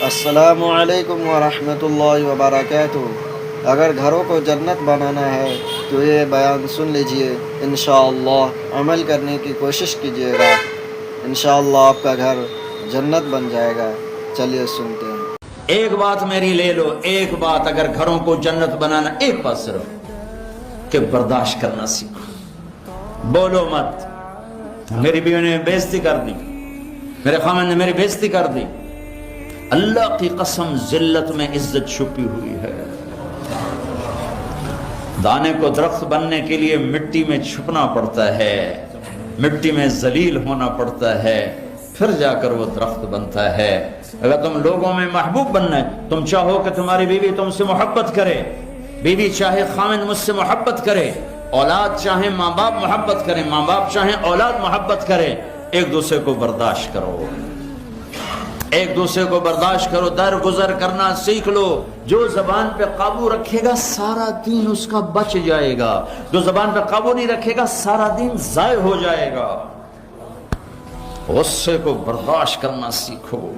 السلام علیکم ورحمۃ اللہ وبرکاتہ۔ اگر گھروں کو جنت بنانا ہے تو یہ بیان سن لیجئے، انشاءاللہ عمل کرنے کی کوشش کیجئے گا، انشاءاللہ آپ کا گھر جنت بن جائے گا۔ چلیے سنتے ہیں۔ ایک بات میری لے لو، ایک بات اگر گھروں کو جنت بنانا، ایک بات صرف کہ برداشت کرنا سیکھو، بولو مت۔ میری بیوی نے بےعزتی کر دی، میرے خامن نے میری بےعزتی کر دی، اللہ کی قسم ذلت میں عزت چھپی ہوئی ہے۔ دانے کو درخت بننے کے لیے مٹی میں چھپنا پڑتا ہے، مٹی میں ذلیل ہونا پڑتا ہے، پھر جا کر وہ درخت بنتا ہے۔ اگر تم لوگوں میں محبوب بننا ہے، تم چاہو کہ تمہاری بیوی تم سے محبت کرے، بیوی چاہے خامن مجھ سے محبت کرے، اولاد چاہے ماں باپ محبت کرے، ماں باپ چاہے اولاد محبت کرے، ایک دوسرے کو برداشت کرو، ایک دوسرے کو برداشت کرو، درگزر کرنا سیکھ لو۔ جو زبان پہ قابو رکھے گا سارا دین اس کا بچ جائے گا، جو زبان پہ قابو نہیں رکھے گا سارا دین ضائع ہو جائے گا۔ غصے کو برداشت کرنا سیکھو۔